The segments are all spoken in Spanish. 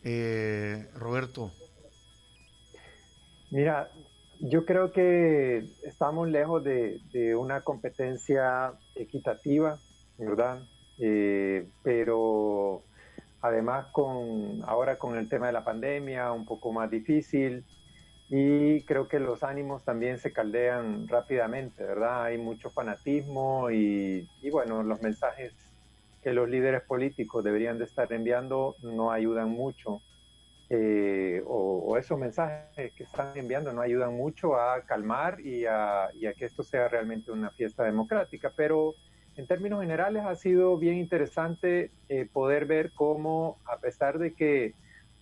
Roberto. Mira, yo creo que estamos lejos de una competencia equitativa, ¿verdad? Pero además ahora con el tema de la pandemia un poco más difícil y creo que los ánimos también se caldean rápidamente, ¿verdad? Hay mucho fanatismo y bueno, los mensajes que los líderes políticos deberían de estar enviando no ayudan mucho, o esos mensajes que están enviando no ayudan mucho a calmar y a que esto sea realmente una fiesta democrática. Pero en términos generales ha sido bien interesante poder ver cómo, a pesar de que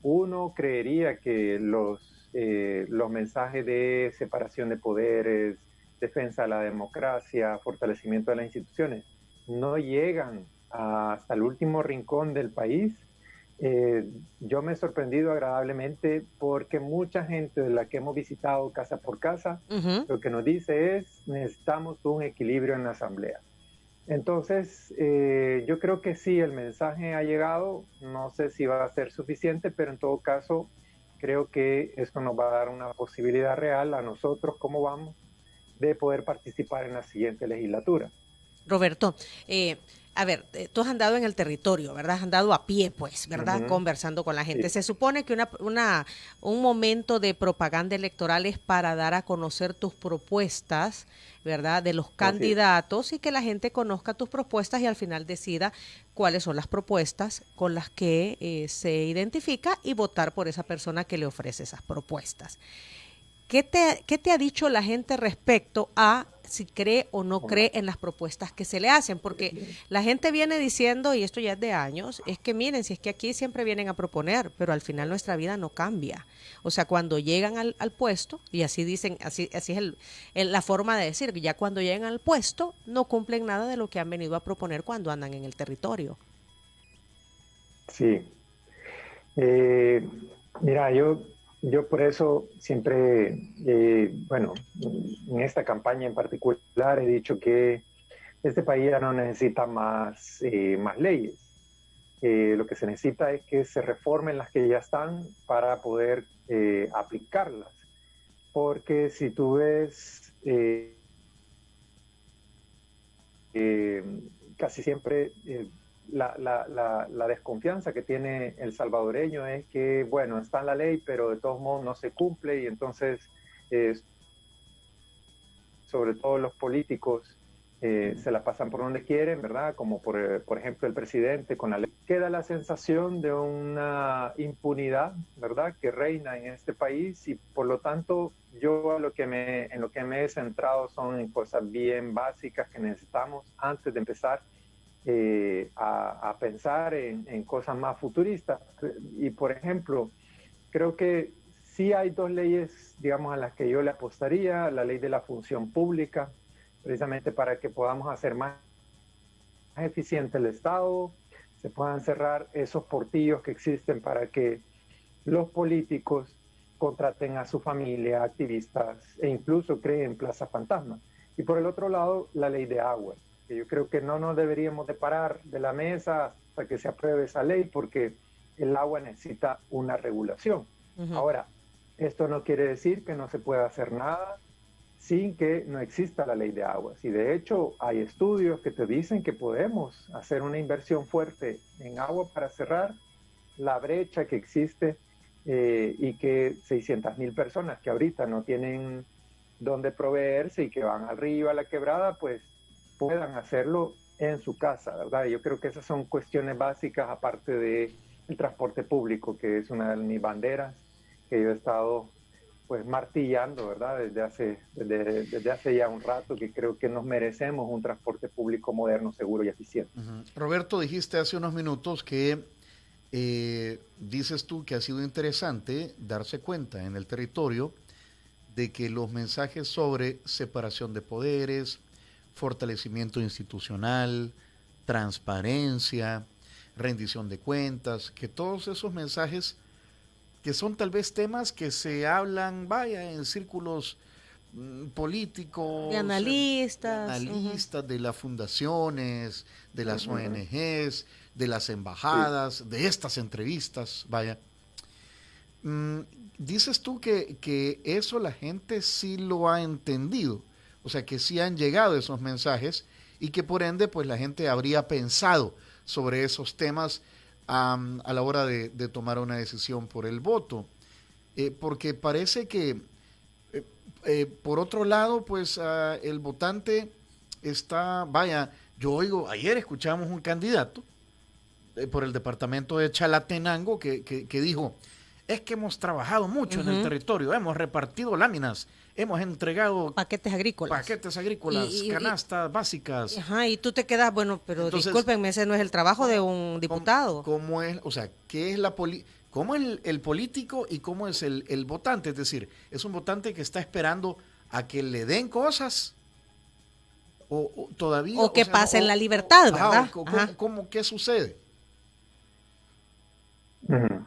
uno creería que los mensajes de separación de poderes, defensa de la democracia, fortalecimiento de las instituciones, no llegan hasta el último rincón del país. Yo me he sorprendido agradablemente porque mucha gente de la que hemos visitado casa por casa, Ujú. lo que nos dice es necesitamos un equilibrio en la asamblea. Entonces, yo creo que sí, el mensaje ha llegado, no sé si va a ser suficiente, pero en todo caso, creo que esto nos va a dar una posibilidad real a nosotros, cómo vamos, de poder participar en la siguiente legislatura. Roberto, a ver, tú has andado en el territorio, ¿verdad? Has andado a pie, pues, Uh ¿verdad? -huh. Conversando con la Sí, gente. Se supone que un momento de propaganda electoral es para dar a conocer tus propuestas, ¿verdad? De los así es. candidatos y que la gente conozca tus propuestas y al final decida cuáles son las propuestas con las que se identifica y votar por esa persona que le ofrece esas propuestas. ¿Qué te ha dicho la gente respecto a si cree o no cree en las propuestas que se le hacen? Porque la gente viene diciendo, y esto ya es de años, es que miren, si es que aquí siempre vienen a proponer, pero al final nuestra vida no cambia. O sea, cuando llegan al puesto, y así dicen, así es la forma de decir, que ya cuando llegan al puesto no cumplen nada de lo que han venido a proponer cuando andan en el territorio. Sí. Eh, Mira, yo por eso siempre, bueno, en esta campaña en particular he dicho que este país ya no necesita más leyes. Lo que se necesita es que se reformen las que ya están para poder aplicarlas. Porque si tú ves, eh, casi siempre la desconfianza que tiene el salvadoreño es que, bueno, está en la ley, pero de todos modos no se cumple y entonces, eh, sobre todo los políticos, se la pasan por donde quieren, ¿verdad? Como por ejemplo el presidente con la ley. Queda la sensación de una impunidad, ¿verdad? Que reina en este país y por lo tanto yo en lo que me he centrado son en cosas bien básicas que necesitamos antes de empezar a pensar en cosas más futuristas. Y por ejemplo, creo que sí hay dos leyes, digamos, a las que yo le apostaría, la ley de la función pública, precisamente para que podamos hacer más eficiente el Estado, se puedan cerrar esos portillos que existen para que los políticos contraten a su familia, activistas e incluso creen plaza fantasma. Y por el otro lado, la ley de agua, que yo creo que no nos deberíamos de parar de la mesa hasta que se apruebe esa ley porque el agua necesita una regulación. Ujú. Ahora, esto no quiere decir que no se pueda hacer nada sin que no exista la ley de aguas. Y de hecho hay estudios que te dicen que podemos hacer una inversión fuerte en agua para cerrar la brecha que existe, y que 600,000 personas que ahorita no tienen dónde proveerse y que van al río, a la quebrada, pues puedan hacerlo en su casa, ¿verdad? Yo creo que esas son cuestiones básicas, aparte del transporte público, que es una de mis banderas que yo he estado pues martillando, ¿verdad? Desde hace ya un rato, que creo que nos merecemos un transporte público moderno, seguro y eficiente. Roberto, dijiste hace unos minutos que dices tú que ha sido interesante darse cuenta en el territorio de que los mensajes sobre separación de poderes, fortalecimiento institucional, transparencia, rendición de cuentas, que todos esos mensajes que son tal vez temas que se hablan, vaya, en círculos De políticos, de analistas. Ujú. analistas, de las fundaciones, de las Uh -huh. ONGs, de las Sí, embajadas, de estas entrevistas, vaya. mm, dices tú que eso la gente sí lo ha entendido, o sea, que sí han llegado esos mensajes y que por ende, pues la gente habría pensado sobre esos temas a la hora de tomar una decisión por el voto. Porque parece que, eh, por otro lado, pues el votante está, vaya, yo oigo, ayer escuchamos un candidato por el departamento de Chalatenango que dijo, es que hemos trabajado mucho en el Ujú. territorio, hemos repartido láminas, hemos entregado Paquetes agrícolas. paquetes agrícolas, Y, y, canastas básicas. ajá, y tú te quedas, bueno, pero Entonces, discúlpenme, ese no es el trabajo de ¿cómo, un cómo, diputado. cómo es, o sea, qué es cómo es el político y cómo es el votante? Es decir, es un votante que está esperando a que le den cosas o todavía, O o que sea, no, pasen la libertad, ajá, ¿verdad? Ajá. qué sucede? Ujú.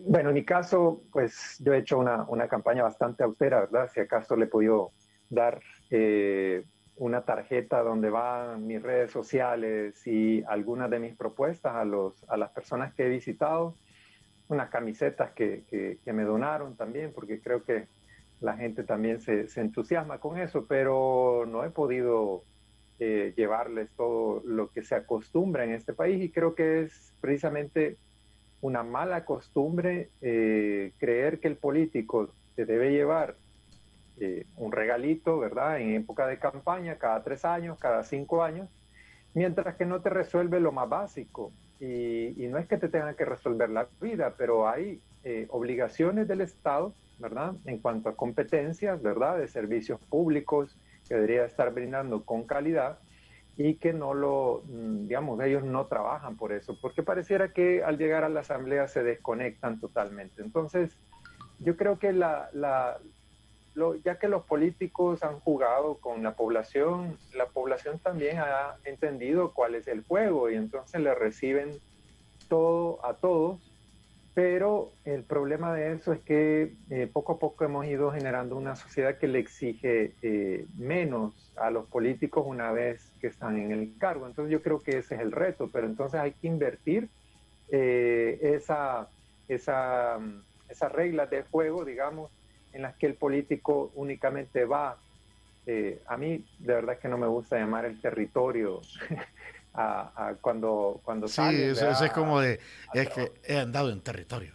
Bueno, en mi caso, pues yo he hecho una campaña bastante austera, ¿verdad? Si acaso le he podido dar una tarjeta donde van mis redes sociales y algunas de mis propuestas a las personas que he visitado, unas camisetas que me donaron también, porque creo que la gente también se entusiasma con eso, pero no he podido llevarles todo lo que se acostumbra en este país y creo que es precisamente una mala costumbre creer que el político te debe llevar un regalito, ¿verdad? En época de campaña, cada 3 años, cada 5 años, mientras que no te resuelve lo más básico. Y no es que te tengan que resolver la vida, pero hay obligaciones del Estado, ¿verdad? En cuanto a competencias, ¿verdad? De servicios públicos que debería estar brindando con calidad y que no digamos, ellos no trabajan por eso, porque pareciera que al llegar a la asamblea se desconectan totalmente. Entonces, yo creo que ya que los políticos han jugado con la población también ha entendido cuál es el juego y entonces le reciben todo a todos, pero el problema de eso es que poco a poco hemos ido generando una sociedad que le exige menos a los políticos una vez que están en el cargo. Entonces yo creo que ese es el reto, pero entonces hay que invertir eh, esa, esa, esas reglas de juego, digamos, en las que el político únicamente va. A mí de verdad que no me gusta llamar el territorio cuando Sí, salen, eso es ¿verdad? como de, es que he andado en territorio.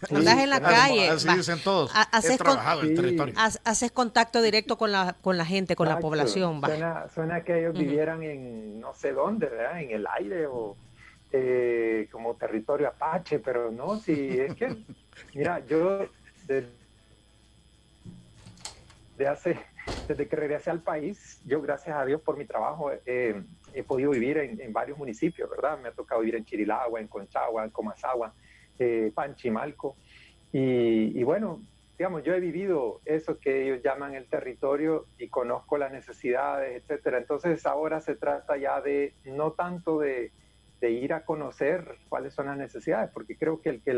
Andas Sí, en la suena Así, como, calle, así va, dicen todos, he haces, trabajado en sí, territorio. haces contacto directo con la gente, con la exacto. población, va. Suena que ellos Ujú. vivieran en no sé dónde, ¿verdad? En el aire o como territorio apache, pero no, sí, es que, mira, yo desde hace, desde que regresé al país, yo gracias a Dios por mi trabajo he podido vivir en varios municipios, ¿verdad? Me ha tocado vivir en Chirilagua, en Conchagua, en Comasagua, Panchimalco. Y bueno, digamos, yo he vivido eso que ellos llaman el territorio y conozco las necesidades, etcétera. Entonces ahora se trata ya de no tanto de ir a conocer cuáles son las necesidades, porque creo que el que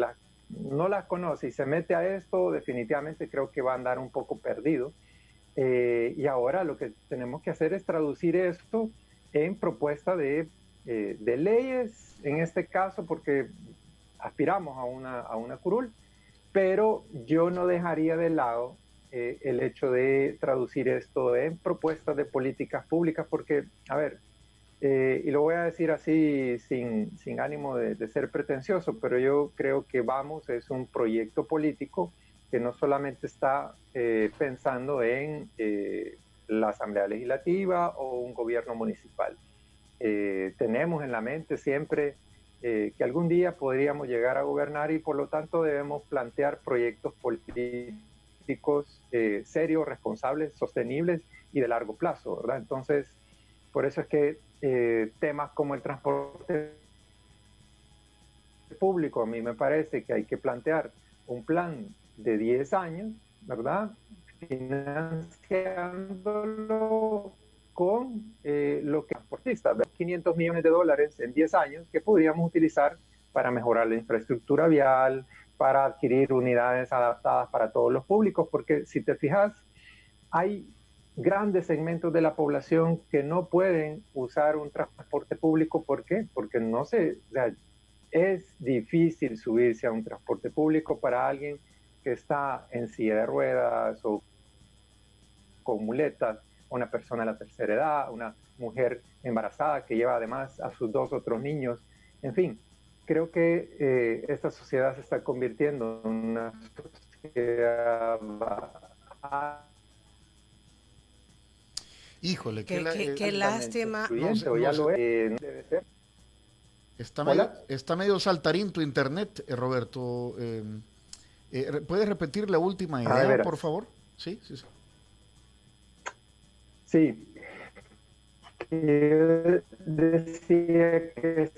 no las conoce y se mete a esto, definitivamente creo que va a andar un poco perdido. Y ahora lo que tenemos que hacer es traducir esto en propuesta de leyes, en este caso, porque aspiramos a una curul, pero yo no dejaría de lado el hecho de traducir esto en propuestas de políticas públicas, porque, a ver, y lo voy a decir así sin ánimo de ser pretencioso, pero yo creo que Vamos es un proyecto político que no solamente está pensando en la Asamblea Legislativa o un gobierno municipal. Tenemos en la mente siempre que algún día podríamos llegar a gobernar y por lo tanto debemos plantear proyectos políticos serios, responsables, sostenibles y de largo plazo, ¿verdad? Entonces, por eso es que temas como el transporte público, a mí me parece que hay que plantear un plan de 10 años, ¿verdad? Financiándolo con lo que transportistas, 500 millones de dólares en 10 años que podríamos utilizar para mejorar la infraestructura vial, para adquirir unidades adaptadas para todos los públicos, porque si te fijas, hay grandes segmentos de la población que no pueden usar un transporte público. ¿Por qué? Porque no se, o sea, es difícil subirse a un transporte público para alguien que está en silla de ruedas o con muletas, una persona de la tercera edad, una mujer embarazada que lleva además a sus 2 otros niños. En fin, creo que esta sociedad se está convirtiendo en una sociedad... Híjole, qué lástima. Ya lo es, no debe ser. Está medio saltarín tu internet, Roberto. ¿Puedes repetir la última idea, por favor? Sí. Sí. Decía que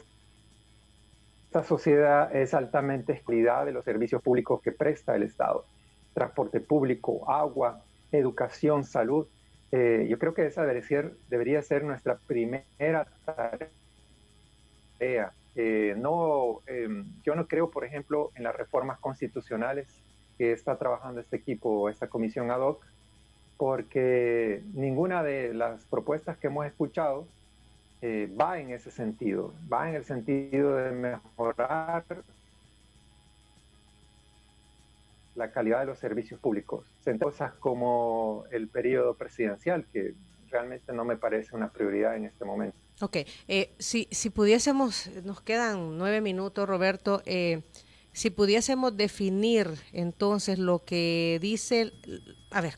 esta sociedad es altamente excluida de los servicios públicos que presta el Estado. Transporte público, agua, educación, salud. Yo creo que esa debería ser nuestra primera tarea. Yo no creo, por ejemplo, en las reformas constitucionales que está trabajando este equipo, esta comisión ad hoc, porque ninguna de las propuestas que hemos escuchado va en ese sentido, va en el sentido de mejorar la calidad de los servicios públicos. Cosas como el periodo presidencial, que realmente no me parece una prioridad en este momento. Ok, si pudiésemos, nos quedan 9 minutos, Roberto, si pudiésemos definir entonces lo que dice,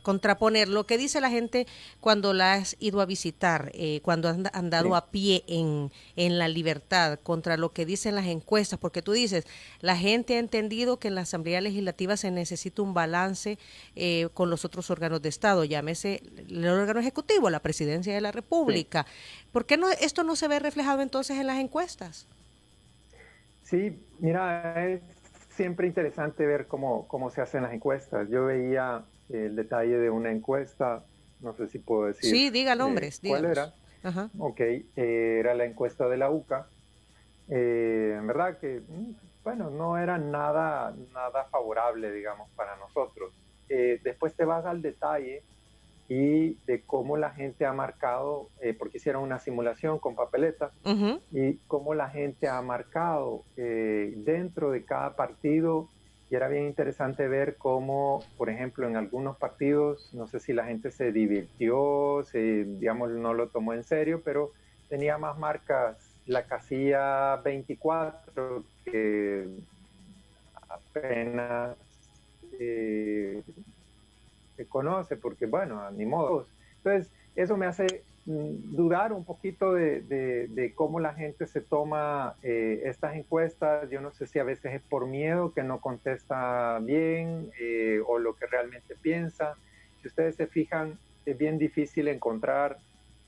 contraponer lo que dice la gente cuando la has ido a visitar, cuando han andado a pie en la Libertad, contra lo que dicen las encuestas, porque tú dices, la gente ha entendido que en la Asamblea Legislativa se necesita un balance con los otros órganos de Estado, llámese el órgano ejecutivo, la Presidencia de la República. Sí. ¿Por qué esto no se ve reflejado entonces en las encuestas? Sí, mira, es siempre interesante ver cómo se hacen las encuestas. Yo veía el detalle de una encuesta, no sé si puedo decir. Sí, diga nombres. ¿Cuál era? Ajá. Ok, era la encuesta de la UCA. En verdad que, bueno, no era nada favorable, digamos, para nosotros. Después te vas al detalle y de cómo la gente ha marcado, porque hicieron una simulación con papeletas, y cómo la gente ha marcado dentro de cada partido, y era bien interesante ver cómo, por ejemplo, en algunos partidos, no sé si la gente se divirtió, digamos, no lo tomó en serio, pero tenía más marcas la casilla 24, que apenas... se conoce, porque bueno, ni modo. Entonces, eso me hace dudar un poquito de cómo la gente se toma estas encuestas. Yo no sé si a veces es por miedo que no contesta bien o lo que realmente piensa. Si ustedes se fijan, es bien difícil encontrar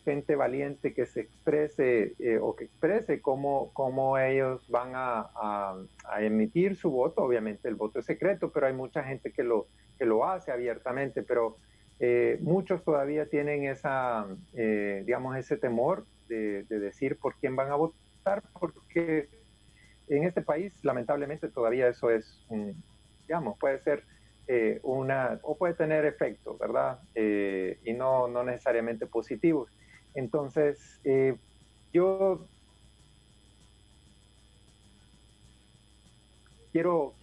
gente valiente que se exprese o que exprese cómo ellos van a emitir su voto. Obviamente el voto es secreto, pero hay mucha gente que lo hace abiertamente, pero muchos todavía tienen digamos, ese temor de decir por quién van a votar, porque en este país lamentablemente todavía eso es, digamos, puede ser o puede tener efectos, ¿verdad? Y no necesariamente positivos. Entonces, yo quiero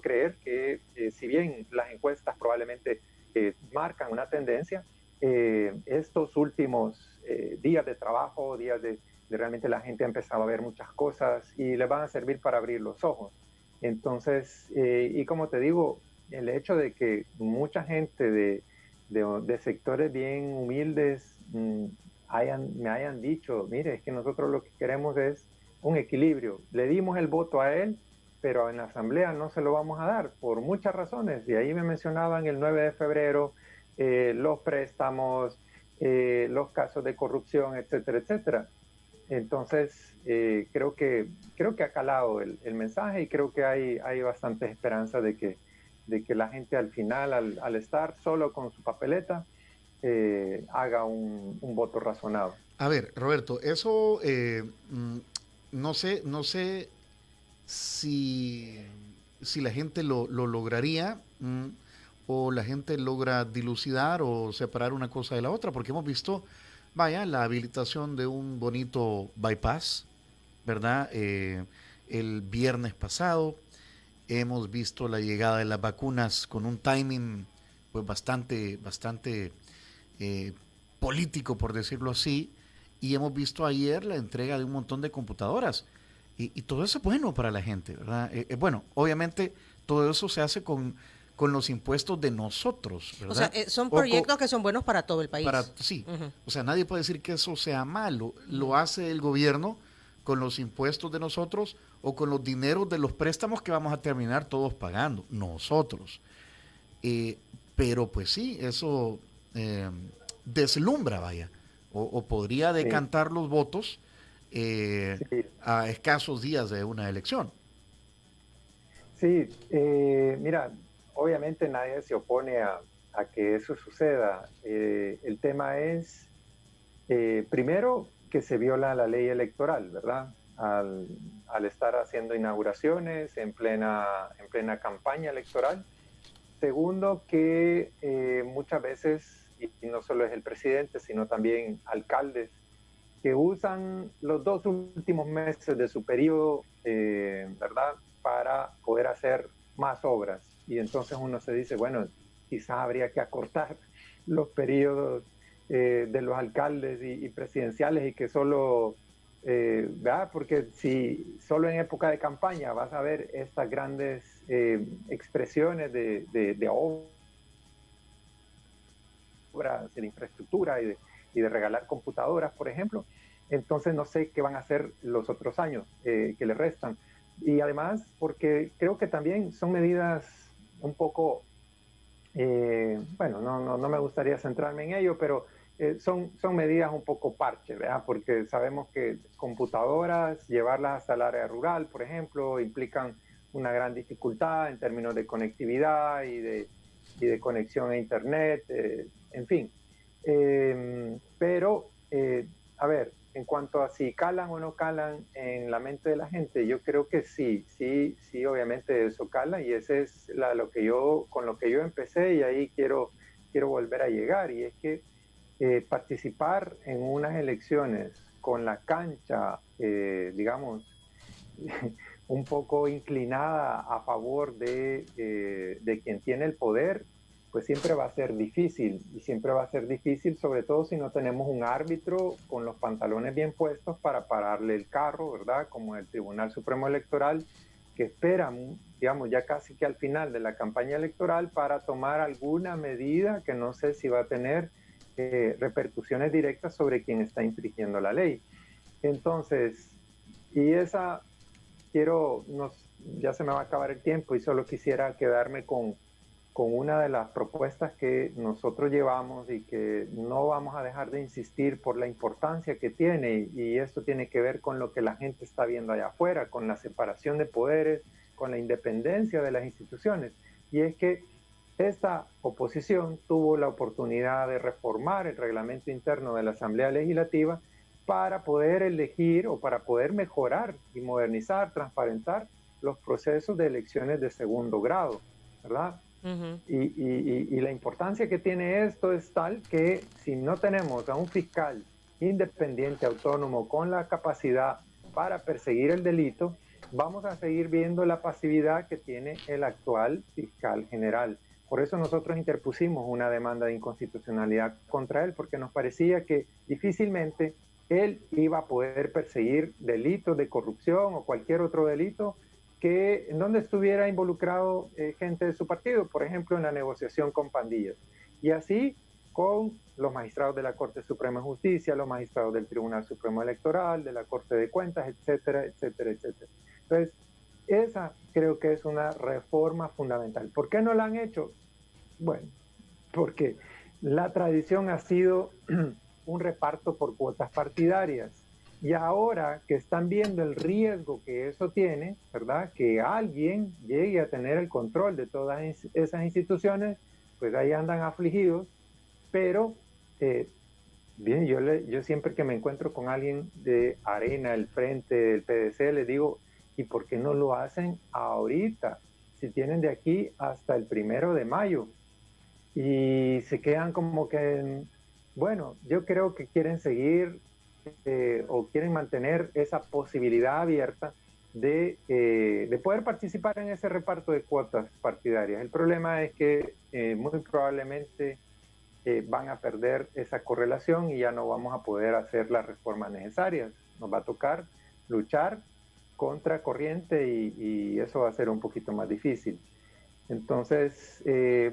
creer que si bien las encuestas probablemente marcan una tendencia, estos últimos días de trabajo, días de realmente la gente ha empezado a ver muchas cosas y les van a servir para abrir los ojos. Entonces, y como te digo, el hecho de que mucha gente de sectores bien humildes me hayan dicho, mire, es que nosotros lo que queremos es un equilibrio. Le dimos el voto a él, pero en la asamblea no se lo vamos a dar por muchas razones. Y ahí me mencionaban el 9 de febrero, los préstamos, los casos de corrupción, etcétera, etcétera. Entonces, creo que ha calado el mensaje y creo que hay bastante esperanza de que la gente al final, al estar solo con su papeleta, haga un voto razonado. A ver, Roberto, eso no sé si la gente lo lograría o la gente logra dilucidar o separar una cosa de la otra, porque hemos visto, vaya, la habilitación de un bonito bypass, ¿verdad? el viernes pasado. Hemos visto la llegada de las vacunas con un timing pues bastante político, por decirlo así, y hemos visto ayer la entrega de un montón de computadoras. Y todo eso es bueno para la gente, ¿verdad? Bueno, obviamente todo eso se hace con los impuestos de nosotros, ¿verdad? O sea, son proyectos que son buenos para todo el país. Sí, o sea, nadie puede decir que eso sea malo. Lo hace el gobierno con los impuestos de nosotros o con los dineros de los préstamos que vamos a terminar todos pagando, nosotros. Pero pues sí, eso deslumbra, vaya, o podría decantar los votos a escasos días de una elección. Sí, mira, obviamente nadie se opone a que eso suceda. El tema es, primero, que se viola la ley electoral, ¿verdad? Al estar haciendo inauguraciones en plena campaña electoral. Segundo, que muchas veces, y no solo es el presidente, sino también alcaldes, que usan los 2 últimos meses de su periodo, ¿verdad?, para poder hacer más obras. Y entonces uno se dice, bueno, quizás habría que acortar los periodos de los alcaldes y presidenciales y que solo, ¿verdad? Porque si solo en época de campaña vas a ver estas grandes expresiones de obras, de infraestructura y de regalar computadoras, por ejemplo, entonces no sé qué van a hacer los otros años que le restan. Y además, porque creo que también son medidas un poco, bueno, no me gustaría centrarme en ello, pero son medidas un poco parche, ¿verdad? Porque sabemos que computadoras, llevarlas hasta el área rural, por ejemplo, implican una gran dificultad en términos de conectividad y de conexión a Internet, en fin. Pero, a ver, en cuanto a si calan o no calan en la mente de la gente, yo creo que sí, obviamente eso cala, y ese es con lo que yo empecé, y ahí quiero volver a llegar, y es que participar en unas elecciones con la cancha, digamos, un poco inclinada a favor de quien tiene el poder, pues siempre va a ser difícil, y siempre va a ser difícil, sobre todo si no tenemos un árbitro con los pantalones bien puestos para pararle el carro, ¿verdad? Como el Tribunal Supremo Electoral, que espera, digamos, ya casi que al final de la campaña electoral para tomar alguna medida que no sé si va a tener repercusiones directas sobre quien está infringiendo la ley. Entonces, y esa, ya se me va a acabar el tiempo y solo quisiera quedarme con una de las propuestas que nosotros llevamos y que no vamos a dejar de insistir por la importancia que tiene, y esto tiene que ver con lo que la gente está viendo allá afuera, con la separación de poderes, con la independencia de las instituciones, y es que esta oposición tuvo la oportunidad de reformar el reglamento interno de la Asamblea Legislativa para poder elegir o para poder mejorar y modernizar, transparentar los procesos de elecciones de segundo grado, ¿verdad? Uh-huh. Y la importancia que tiene esto es tal que si no tenemos a un fiscal independiente, autónomo, con la capacidad para perseguir el delito, vamos a seguir viendo la pasividad que tiene el actual fiscal general. Por eso nosotros interpusimos una demanda de inconstitucionalidad contra él, porque nos parecía que difícilmente él iba a poder perseguir delitos de corrupción o cualquier otro delito en donde estuviera involucrado gente de su partido, por ejemplo, en la negociación con pandillas. Y así con los magistrados de la Corte Suprema de Justicia, los magistrados del Tribunal Supremo Electoral, de la Corte de Cuentas, etcétera, etcétera, etcétera. Entonces, esa creo que es una reforma fundamental. ¿Por qué no la han hecho? Bueno, porque la tradición ha sido un reparto por cuotas partidarias. Y ahora que están viendo el riesgo que eso tiene, ¿verdad?, que alguien llegue a tener el control de todas esas instituciones, pues ahí andan afligidos. Pero, bien, yo siempre que me encuentro con alguien de Arena, el Frente, del PDC, les digo, ¿y por qué no lo hacen ahorita? Si tienen de aquí hasta el 1 de mayo. Y se quedan como que, bueno, yo creo que quieren seguir o quieren mantener esa posibilidad abierta de poder participar en ese reparto de cuotas partidarias. El problema es que muy probablemente van a perder esa correlación y ya no vamos a poder hacer las reformas necesarias. Nos va a tocar luchar contra corriente y eso va a ser un poquito más difícil. Entonces,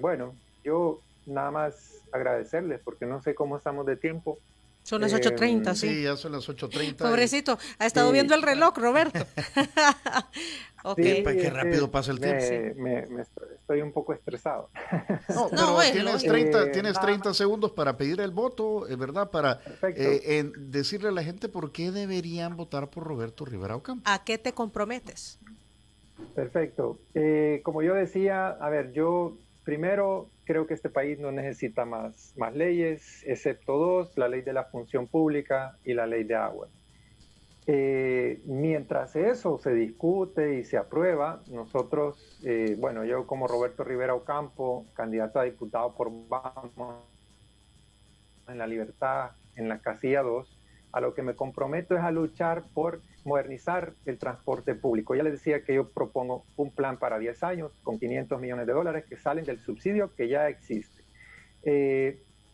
bueno, yo nada más agradecerles porque no sé cómo estamos de tiempo. Son las 8:30, sí. Sí, ya son las 8:30. Pobrecito, ha estado viendo el reloj, Roberto. Sí, qué rápido pasa el tiempo. Estoy un poco estresado. No, pero tienes 30 segundos para pedir el voto, ¿verdad? Para decirle a la gente por qué deberían votar por Roberto Rivera Ocampo. ¿A qué te comprometes? Perfecto. Como yo decía, a ver, yo primero creo que este país no necesita más leyes, excepto dos, la ley de la función pública y la ley de agua. Mientras eso se discute y se aprueba, nosotros, bueno, yo como Roberto Rivera Ocampo, candidato a diputado por Vamos, en La Libertad, en la casilla 2, a lo que me comprometo es a luchar por modernizar el transporte público. Ya les decía que yo propongo un plan para 10 años con $500 millones que salen del subsidio que ya existe.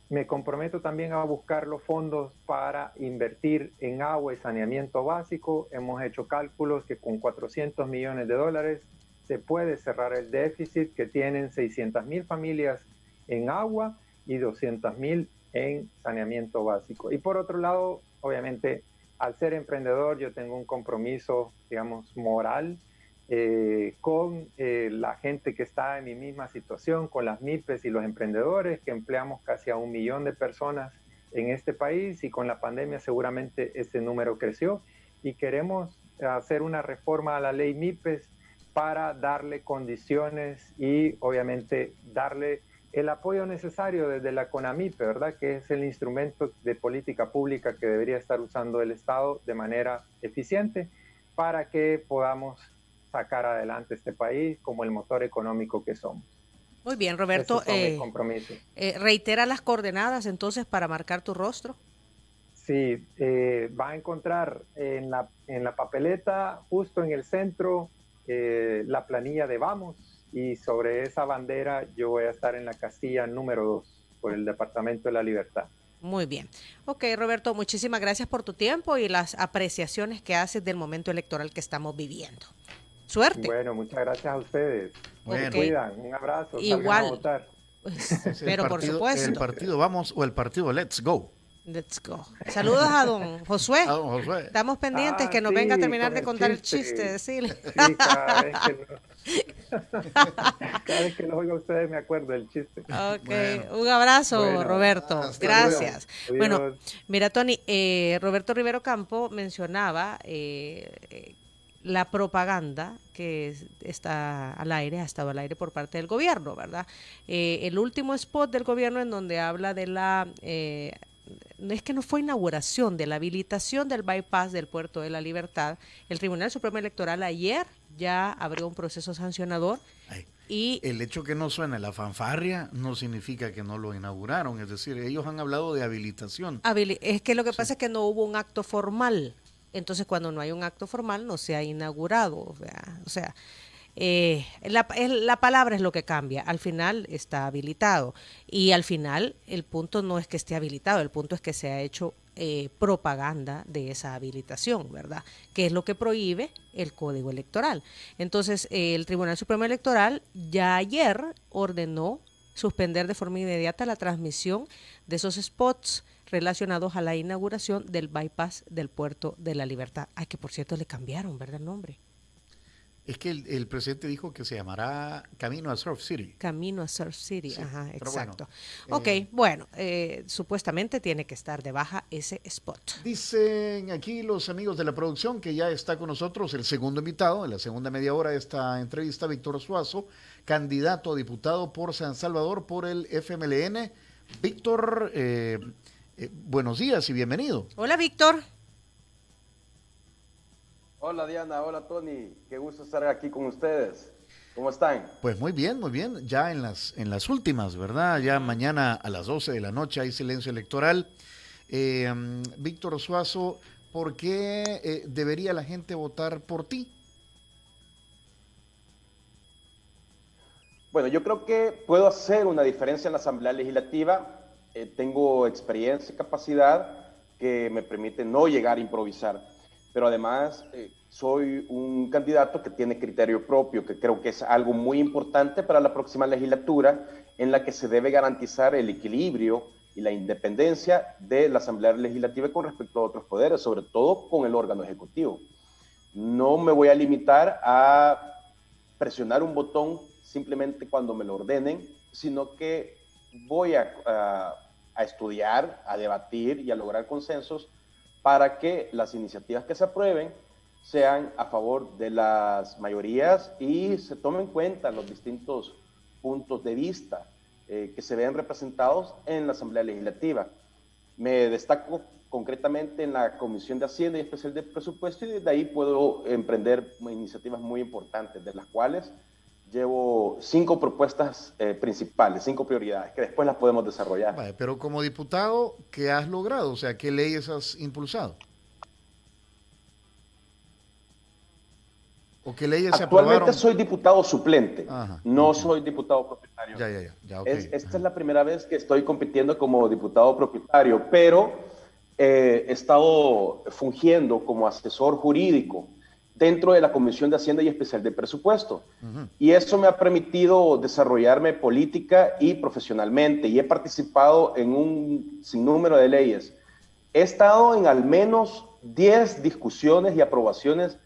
Me comprometo también a buscar los fondos para invertir en agua y saneamiento básico. Hemos hecho cálculos que con $400 millones se puede cerrar el déficit que tienen 600,000 familias en agua y 200,000 en saneamiento básico. Y por otro lado, obviamente, al ser emprendedor, yo tengo un compromiso, digamos, moral con la gente que está en mi misma situación, con las MIPES y los emprendedores, que empleamos casi a 1 millón de personas en este país, y con la pandemia seguramente ese número creció, y queremos hacer una reforma a la ley MIPES para darle condiciones y obviamente darle el apoyo necesario desde la CONAMIPE, ¿verdad? Que es el instrumento de política pública que debería estar usando el Estado de manera eficiente para que podamos sacar adelante este país como el motor económico que somos. Muy bien, Roberto. Reitera las coordenadas entonces para marcar tu rostro. Sí, va a encontrar en la papeleta, justo en el centro, la planilla de Vamos, y sobre esa bandera yo voy a estar en la casilla número 2 por el Departamento de la Libertad. Muy bien. Ok, Roberto, muchísimas gracias por tu tiempo y las apreciaciones que haces del momento electoral que estamos viviendo. Suerte. Bueno, muchas gracias a ustedes. Bueno. Se cuidan. Un abrazo. Igual. A votar. Pues, pero por supuesto. El partido Vamos o el partido Let's Go. Let's go. Saludos a don Josué. A don Josué. Estamos pendientes que nos venga a terminar de contar el chiste, decirle. Sí, cada vez que lo oigo a ustedes me acuerdo del chiste. Ok, bueno. Un abrazo, Roberto. Gracias. Luego. Bueno, mira, Tony, Roberto Rivera Ocampo mencionaba la propaganda que está al aire, ha estado al aire por parte del gobierno, ¿verdad? El último spot del gobierno en donde habla de la... es que no fue inauguración, de la habilitación del bypass del Puerto de la Libertad. El Tribunal Supremo Electoral ayer ya abrió un proceso sancionador. Y el hecho que no suene la fanfarria no significa que no lo inauguraron, es decir, ellos han hablado de habilitación. Es que lo que pasa es que no hubo un acto formal, entonces cuando no hay un acto formal no se ha inaugurado, o sea la palabra es lo que cambia, al final está habilitado y al final el punto no es que esté habilitado, el punto es que se ha hecho propaganda de esa habilitación, ¿verdad? Que es lo que prohíbe el Código Electoral. Entonces, el Tribunal Supremo Electoral ya ayer ordenó suspender de forma inmediata la transmisión de esos spots relacionados a la inauguración del bypass del Puerto de la Libertad. Ay, que por cierto le cambiaron, ¿verdad? El nombre. Es que el presidente dijo que se llamará Camino a Surf City. Camino a Surf City, sí, ajá, exacto. Bueno, supuestamente tiene que estar de baja ese spot. Dicen aquí los amigos de la producción que ya está con nosotros el segundo invitado en la segunda media hora de esta entrevista, Víctor Suazo, candidato a diputado por San Salvador por el FMLN. Víctor, buenos días y bienvenido. Hola, Víctor. Hola Diana, hola Tony, qué gusto estar aquí con ustedes. ¿Cómo están? Pues muy bien, ya en las últimas, ¿verdad? Ya mañana a las 12 de la noche hay silencio electoral. Víctor Suazo, ¿por qué debería la gente votar por ti Bueno, yo creo que puedo hacer una diferencia en la Asamblea Legislativa. Tengo experiencia y capacidad que me permite no llegar a improvisar, pero además soy un candidato que tiene criterio propio, que creo que es algo muy importante para la próxima legislatura, en la que se debe garantizar el equilibrio y la independencia de la Asamblea Legislativa con respecto a otros poderes, sobre todo con el órgano ejecutivo. No me voy a limitar a presionar un botón simplemente cuando me lo ordenen, sino que voy a estudiar, a debatir y a lograr consensos para que las iniciativas que se aprueben sean a favor de las mayorías y se tomen en cuenta los distintos puntos de vista que se vean representados en la Asamblea Legislativa. Me destaco concretamente en la Comisión de Hacienda y Especial de Presupuesto, y desde ahí puedo emprender iniciativas muy importantes, de las cuales llevo 5 propuestas principales, 5 prioridades, que después las podemos desarrollar. Vale, pero como diputado, ¿qué has logrado? O sea, ¿qué leyes has impulsado? ¿O qué leyes se aprobaron? Actualmente soy diputado suplente, Ajá, no okay. soy diputado propietario. Ya, okay. Esta es la primera vez que estoy compitiendo como diputado propietario, pero he estado fungiendo como asesor jurídico dentro de la Comisión de Hacienda y Especial de Presupuesto. Y eso me ha permitido desarrollarme política y profesionalmente, y he participado en un sinnúmero de leyes. He estado en al menos 10 discusiones y aprobaciones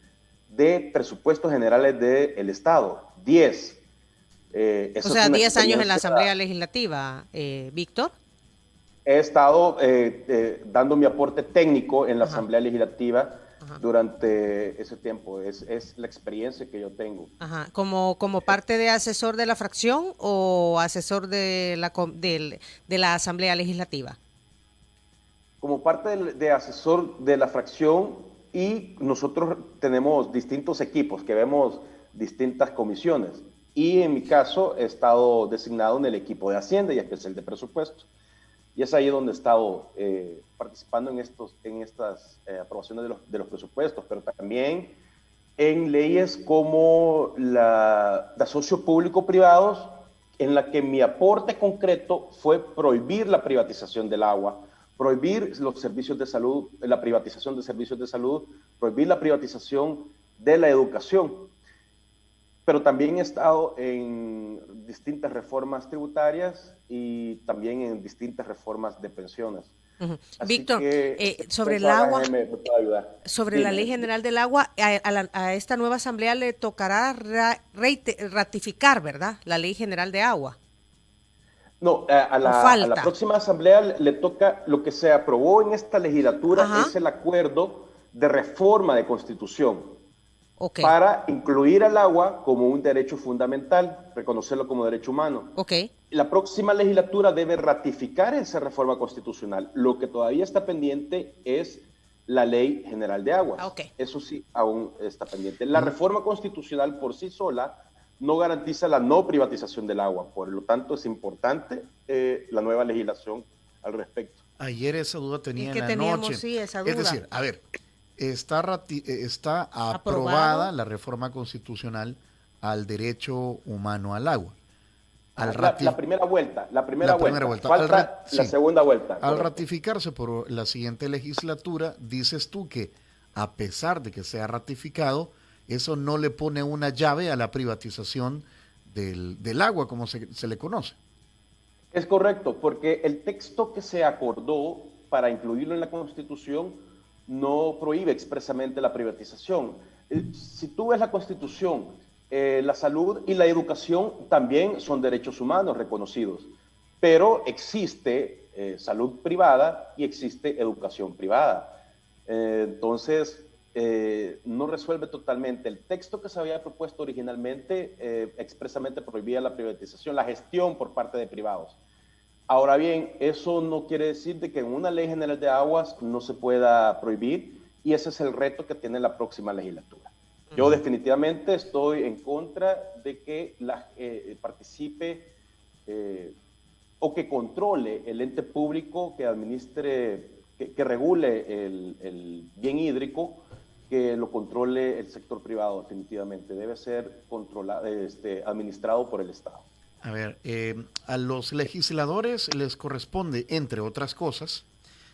de presupuestos generales del Estado. 10. O sea, 10 años en la Asamblea Legislativa, Víctor. He estado dando mi aporte técnico en la Asamblea Legislativa durante ese tiempo. Es la experiencia que yo tengo. Ajá. ¿Como parte de asesor de la fracción o asesor de la Asamblea Legislativa? Como parte de asesor de la fracción, y nosotros tenemos distintos equipos que vemos distintas comisiones. Y en mi caso he estado designado en el equipo de Hacienda y Especial de Presupuesto. Y es ahí donde he estado participando en estas aprobaciones de los presupuestos, pero también en leyes como la de socio público-privados, en la que mi aporte concreto fue prohibir la privatización del agua, prohibir los servicios de salud, la privatización de servicios de salud, prohibir la privatización de la educación. Pero también he estado en distintas reformas tributarias y también en distintas reformas de pensiones. Víctor, sobre el agua, sobre la Ley General del Agua, a esta nueva asamblea le tocará ratificar, ¿verdad?, la Ley General de Agua. No, a la próxima asamblea le toca lo que se aprobó en esta legislatura, es el acuerdo de reforma de constitución para incluir al agua como un derecho fundamental, reconocerlo como derecho humano. La próxima legislatura debe ratificar esa reforma constitucional. Lo que todavía está pendiente es la Ley General de Aguas. Eso sí, aún está pendiente. La reforma constitucional por sí sola no garantiza la no privatización del agua. Por lo tanto, es importante la nueva legislación al respecto. Ayer esa duda tenía en la noche. Sí, esa duda. Es decir, a ver, está aprobada la reforma constitucional al derecho humano al agua. La primera vuelta. Falta la segunda vuelta. Al ratificarse por la siguiente legislatura, dices tú que a pesar de que sea ratificado, eso no le pone una llave a la privatización del agua, como se le conoce. Es correcto, porque el texto que se acordó para incluirlo en la Constitución no prohíbe expresamente la privatización. Si tú ves la Constitución, la salud y la educación también son derechos humanos reconocidos, pero existe salud privada y existe educación privada. Entonces, no resuelve totalmente. El texto que se había propuesto originalmente expresamente prohibía la privatización, la gestión por parte de privados. Ahora bien, eso no quiere decir de que en una ley general de aguas no se pueda prohibir, y ese es el reto que tiene la próxima legislatura. Yo definitivamente estoy en contra de que participe o que controle el ente público que administre, que regule el bien hídrico, que lo controle el sector privado. Definitivamente debe ser administrado por el Estado. A ver, a los legisladores les corresponde, entre otras cosas,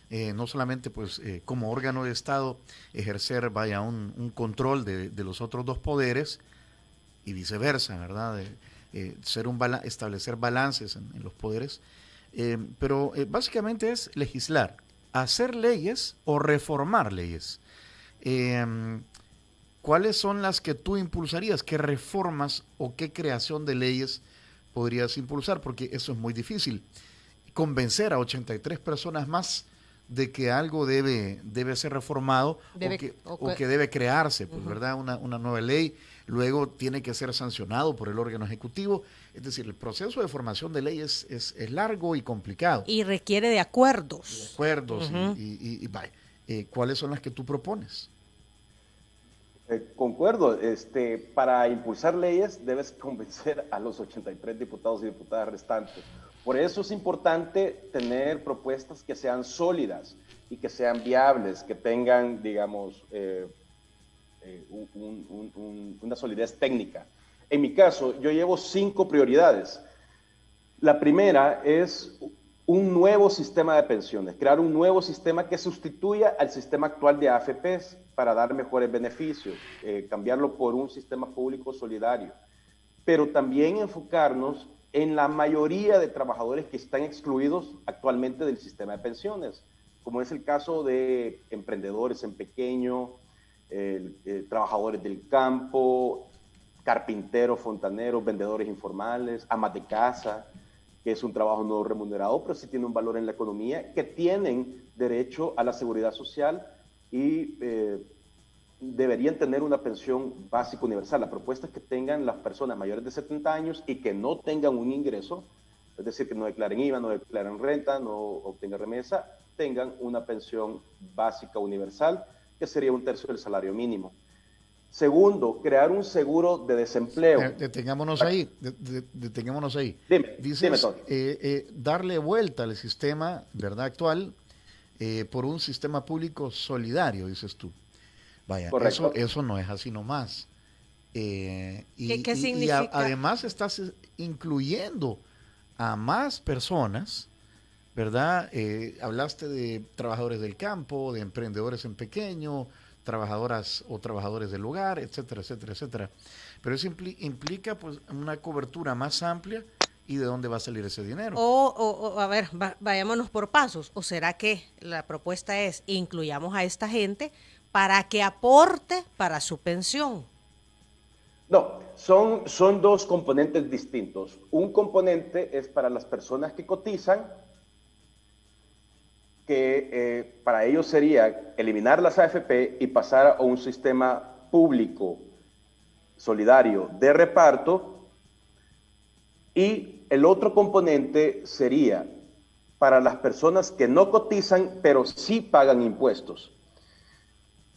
no solamente pues como órgano de Estado ejercer un control de los otros dos poderes y viceversa, ¿verdad? Establecer balances en los poderes, pero básicamente es legislar, hacer leyes o reformar leyes. ¿Cuáles son las que tú impulsarías? ¿Qué reformas o qué creación de leyes podrías impulsar? Porque eso es muy difícil. Convencer a 83 personas más de que algo debe ser reformado o que debe crearse, pues, ¿verdad? Una nueva ley, luego tiene que ser sancionado por el órgano ejecutivo. Es decir, el proceso de formación de leyes es largo y complicado. Y requiere de acuerdos. Vaya. ¿Cuáles son las que tú propones? Concuerdo, para impulsar leyes debes convencer a los 83 diputados y diputadas restantes. Por eso es importante tener propuestas que sean sólidas y que sean viables, que tengan, digamos, una solidez técnica. En mi caso, yo llevo 5 prioridades. La primera es un nuevo sistema de pensiones, crear un nuevo sistema que sustituya al sistema actual de AFPs para dar mejores beneficios, cambiarlo por un sistema público solidario, pero también enfocarnos en la mayoría de trabajadores que están excluidos actualmente del sistema de pensiones, como es el caso de emprendedores en pequeño, trabajadores del campo, carpinteros, fontaneros, vendedores informales, amas de casa, que es un trabajo no remunerado, pero sí tiene un valor en la economía, que tienen derecho a la seguridad social y deberían tener una pensión básica universal. La propuesta es que tengan las personas mayores de 70 años y que no tengan un ingreso, es decir, que no declaren IVA, no declaren renta, no obtengan remesa, tengan una pensión básica universal, que sería 1/3 del salario mínimo. Segundo, crear un seguro de desempleo. Detengámonos ahí. Dices, darle vuelta al sistema, ¿verdad?, actual, por un sistema público solidario, dices tú. Vaya, eso no es así nomás. ¿Qué significa? Además estás incluyendo a más personas, ¿verdad? Hablaste de trabajadores del campo, de emprendedores en pequeño, trabajadoras o trabajadores del hogar, etcétera, etcétera, etcétera. Pero eso implica pues una cobertura más amplia. ¿Y de dónde va a salir ese dinero? A ver, vayámonos por pasos. ¿O será que la propuesta es incluyamos a esta gente para que aporte para su pensión? No, son 2 componentes distintos. Un componente es para las personas que cotizan, que para ellos sería eliminar las AFP y pasar a un sistema público solidario de reparto. Y el otro componente sería para las personas que no cotizan, pero sí pagan impuestos,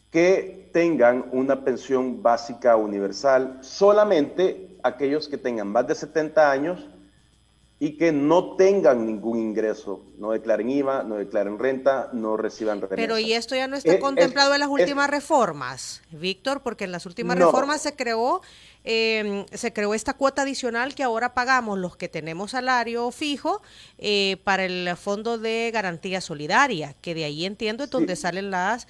que tengan una pensión básica universal, solamente aquellos que tengan más de 70 años y que no tengan ningún ingreso, no declaren IVA, no declaren renta, no reciban remesas. Pero ¿y esto ya no está contemplado en las últimas reformas, Víctor? Porque en las últimas reformas se creó esta cuota adicional que ahora pagamos los que tenemos salario fijo para el Fondo de Garantía Solidaria, que de ahí entiendo es donde salen las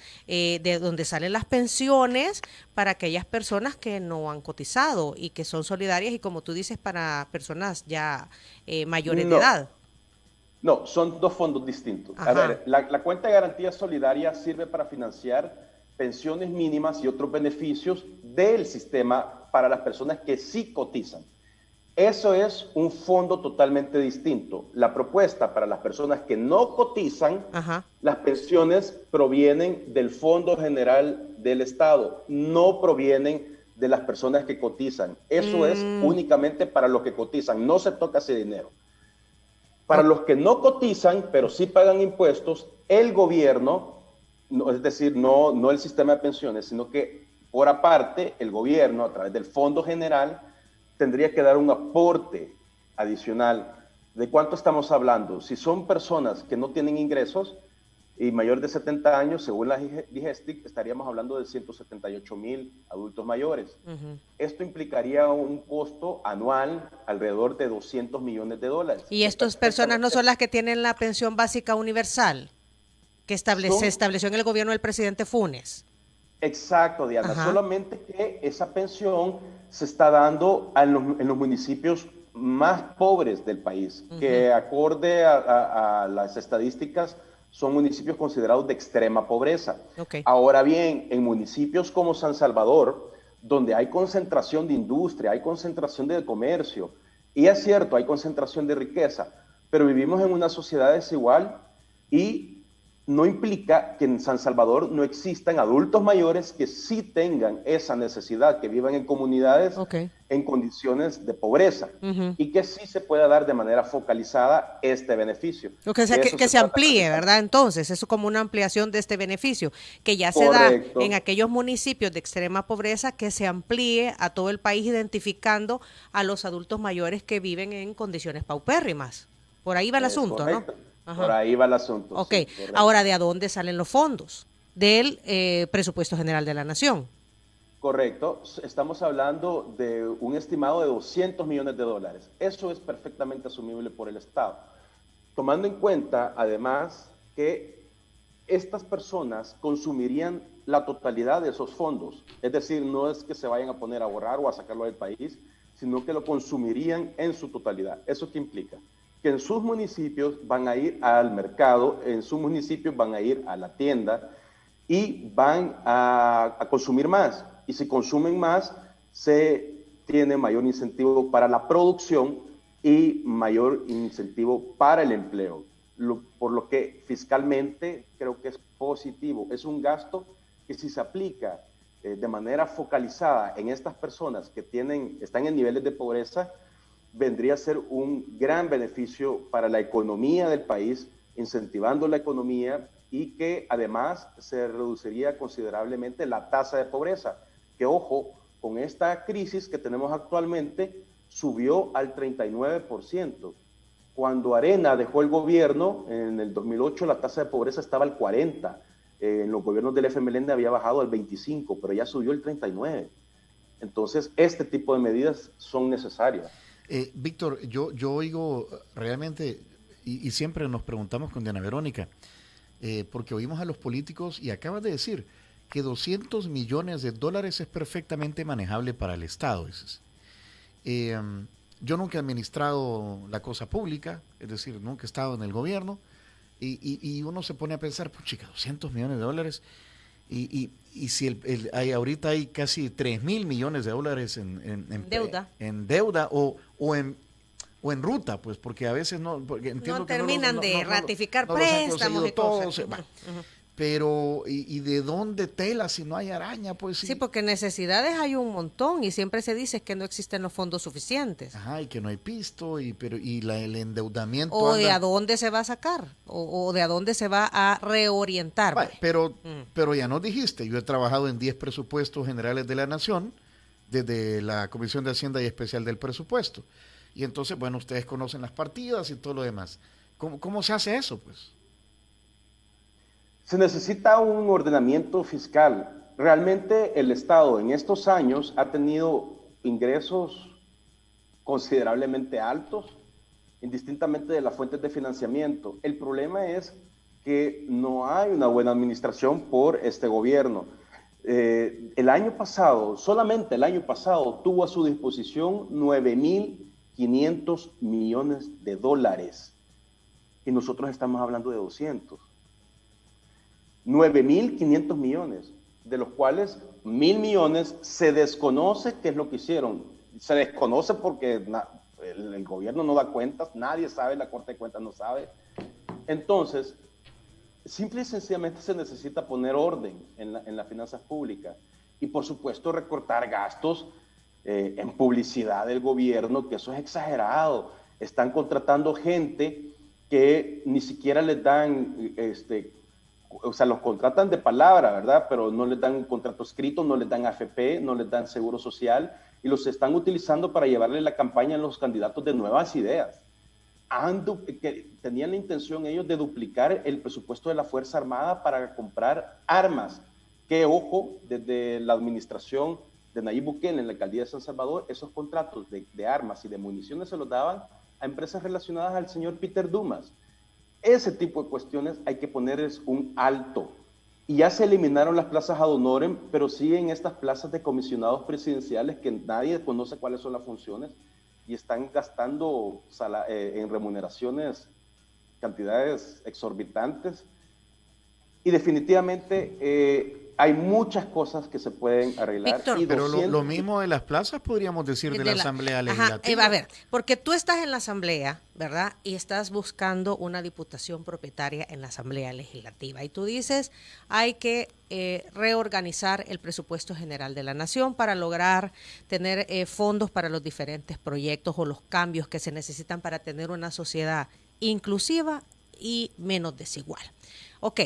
pensiones para aquellas personas que no han cotizado y que son solidarias y, como tú dices, para personas ya mayores de edad. No, son 2 fondos distintos. Ajá. A ver, la cuenta de garantía solidaria sirve para financiar pensiones mínimas y otros beneficios del sistema para las personas que sí cotizan. Eso es un fondo totalmente distinto. La propuesta para las personas que no cotizan, las pensiones provienen del Fondo General del Estado, no provienen de las personas que cotizan. Eso es únicamente para los que cotizan, no se toca ese dinero. Para los que no cotizan, pero sí pagan impuestos, el gobierno, es decir, no el sistema de pensiones, sino que por aparte, el gobierno, a través del Fondo General, tendría que dar un aporte adicional. ¿De cuánto estamos hablando? Si son personas que no tienen ingresos, y mayor de 70 años, según la DIGESTIC, estaríamos hablando de 178,000 adultos mayores. Esto implicaría un costo anual alrededor de $200 millones. ¿Y estas personas no son las que tienen la pensión básica universal que se estableció en el gobierno del presidente Funes? Exacto, Diana. Solamente que esa pensión se está dando en los municipios más pobres del país, que acorde a las estadísticas son municipios considerados de extrema pobreza. Ahora bien, en municipios como San Salvador, donde hay concentración de industria, hay concentración de comercio, y es cierto, hay concentración de riqueza, pero vivimos en una sociedad desigual y no implica que en San Salvador no existan adultos mayores que sí tengan esa necesidad, que vivan en comunidades en condiciones de pobreza y que sí se pueda dar de manera focalizada este beneficio. Que se amplíe, ¿verdad? Entonces, eso es como una ampliación de este beneficio, que ya se da en aquellos municipios de extrema pobreza, que se amplíe a todo el país identificando a los adultos mayores que viven en condiciones paupérrimas. Por ahí va el asunto, correcto. ¿no? Por ahí va el asunto. Ok, sí, ahora, ¿de dónde salen los fondos? Del presupuesto general de la Nación. Correcto, estamos hablando de un estimado de $200 millones. Eso es perfectamente asumible por el Estado. Tomando en cuenta, además, que estas personas consumirían la totalidad de esos fondos. Es decir, no es que se vayan a poner a ahorrar o a sacarlo del país, sino que lo consumirían en su totalidad. ¿Eso qué implica? Que en sus municipios van a ir al mercado, en sus municipios van a ir a la tienda y van a consumir más. Y si consumen más, se tiene mayor incentivo para la producción y mayor incentivo para el empleo. Por lo que fiscalmente creo que es positivo. Es un gasto que si se aplica de manera focalizada en estas personas que están en niveles de pobreza, vendría a ser un gran beneficio para la economía del país, incentivando la economía y que además se reduciría considerablemente la tasa de pobreza, que ojo, con esta crisis que tenemos actualmente subió al 39%. Cuando Arena dejó el gobierno en el 2008 la tasa de pobreza estaba al 40%, en los gobiernos del FMLN había bajado al 25%, pero ya subió el 39%. Entonces este tipo de medidas son necesarias. Víctor, yo oigo realmente, y siempre nos preguntamos con Diana Verónica, porque oímos a los políticos y acabas de decir que $200 millones es perfectamente manejable para el Estado. Yo nunca he administrado la cosa pública, es decir, nunca he estado en el gobierno, y uno se pone a pensar, pues chica, $200 millones, y si ahorita hay casi $3,000 millones en deuda, o en ruta, pues porque a veces no, porque entiendo no terminan de ratificar préstamos y todos, pero ¿y de dónde tela si no hay araña? Pues sí, porque necesidades hay un montón y siempre se dice que no existen los fondos suficientes. Ajá, y que no hay pisto el endeudamiento. O de a dónde se va a sacar o de a dónde se va a reorientar. Vale, pero ya nos dijiste, yo he trabajado en 10 presupuestos generales de la Nación desde la Comisión de Hacienda y Especial del Presupuesto. Y entonces, bueno, ustedes conocen las partidas y todo lo demás. ¿Cómo se hace eso, pues? Se necesita un ordenamiento fiscal. Realmente el Estado en estos años ha tenido ingresos considerablemente altos, indistintamente de las fuentes de financiamiento. El problema es que no hay una buena administración por este gobierno. El año pasado, solamente el año pasado, tuvo a su disposición $9,500 millones y nosotros estamos hablando de 200. 9,500 millones, de los cuales 1,000 millones se desconoce qué es lo que hicieron. Se desconoce porque el gobierno no da cuentas, nadie sabe, la Corte de Cuentas no sabe. Entonces, simple y sencillamente se necesita poner orden en las finanzas públicas y, por supuesto, recortar gastos en publicidad del gobierno, que eso es exagerado. Están contratando gente que ni siquiera les dan... o sea, los contratan de palabra, ¿verdad? Pero no les dan un contrato escrito, no les dan AFP, no les dan seguro social y los están utilizando para llevarle la campaña a los candidatos de nuevas ideas. que tenían la intención ellos de duplicar el presupuesto de la Fuerza Armada para comprar armas, que ojo, desde la administración de Nayib Bukele en la alcaldía de San Salvador, esos contratos de armas y de municiones se los daban a empresas relacionadas al señor Peter Dumas. Ese tipo de cuestiones hay que ponerles un alto. Y ya se eliminaron las plazas ad honorem, pero siguen estas plazas de comisionados presidenciales que nadie conoce cuáles son las funciones y están gastando en remuneraciones cantidades exorbitantes. Y definitivamente hay muchas cosas que se pueden arreglar. Víctor, y pero lo mismo de las plazas podríamos decir de la Asamblea Legislativa. A ver, porque tú estás en la Asamblea, ¿verdad? Y estás buscando una diputación propietaria en la Asamblea Legislativa. Y tú dices, hay que reorganizar el presupuesto general de la Nación para lograr tener fondos para los diferentes proyectos o los cambios que se necesitan para tener una sociedad inclusiva y menos desigual. Ok.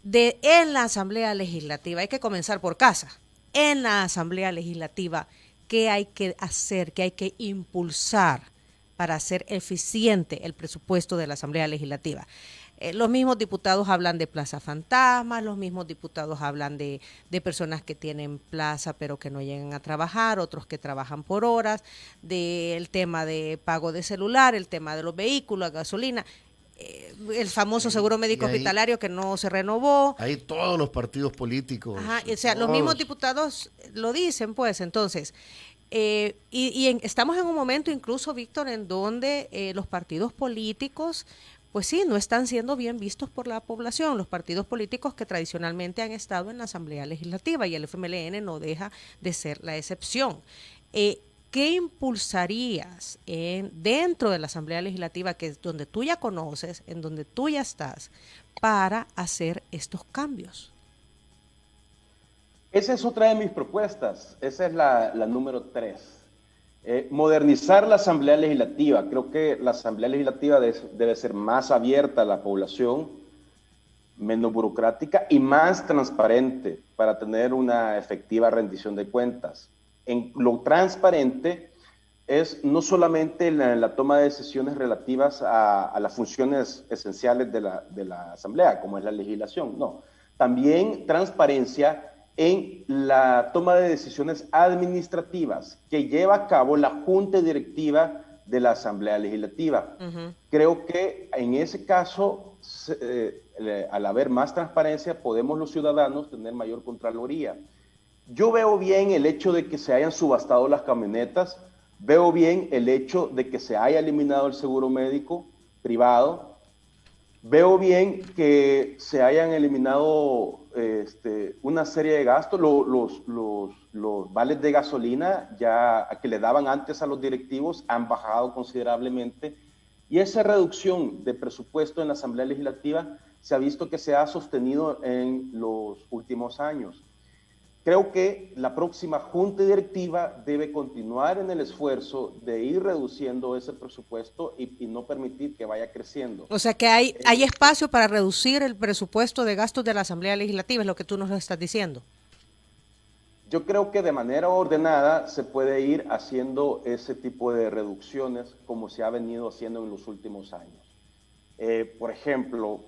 En la Asamblea Legislativa, hay que comenzar por casa. En la Asamblea Legislativa, ¿qué hay que hacer, qué hay que impulsar para hacer eficiente el presupuesto de la Asamblea Legislativa? Los mismos diputados hablan de plaza fantasmas, los mismos diputados hablan de personas que tienen plaza pero que no llegan a trabajar, otros que trabajan por horas, del tema de pago de celular, el tema de los vehículos, gasolina. El famoso seguro médico hospitalario que no se renovó. Ahí todos los partidos políticos. Ajá, o sea, los mismos diputados lo dicen, pues, entonces. Estamos en un momento incluso, Víctor, en donde los partidos políticos, pues sí, no están siendo bien vistos por la población. Los partidos políticos que tradicionalmente han estado en la Asamblea Legislativa y el FMLN no deja de ser la excepción. ¿Qué impulsarías dentro de la Asamblea Legislativa, que es donde tú ya conoces, en donde tú ya estás, para hacer estos cambios? Esa es otra de mis propuestas. Esa es la número 3. Modernizar la Asamblea Legislativa. Creo que la Asamblea Legislativa debe ser más abierta a la población, menos burocrática y más transparente para tener una efectiva rendición de cuentas. En lo transparente es no solamente la toma de decisiones relativas a las funciones esenciales de la Asamblea, como es la legislación, no. También transparencia en la toma de decisiones administrativas que lleva a cabo la Junta Directiva de la Asamblea Legislativa. Creo que en ese caso, al haber más transparencia, podemos los ciudadanos tener mayor contraloría. Yo veo bien el hecho de que se hayan subastado las camionetas, veo bien el hecho de que se haya eliminado el seguro médico privado, veo bien que se hayan eliminado una serie de gastos, los vales de gasolina ya que le daban antes a los directivos han bajado considerablemente y esa reducción de presupuesto en la Asamblea Legislativa se ha visto que se ha sostenido en los últimos años. Creo que la próxima Junta Directiva debe continuar en el esfuerzo de ir reduciendo ese presupuesto y no permitir que vaya creciendo. O sea que hay espacio para reducir el presupuesto de gastos de la Asamblea Legislativa, es lo que tú nos estás diciendo. Yo creo que de manera ordenada se puede ir haciendo ese tipo de reducciones como se ha venido haciendo en los últimos años. Por ejemplo,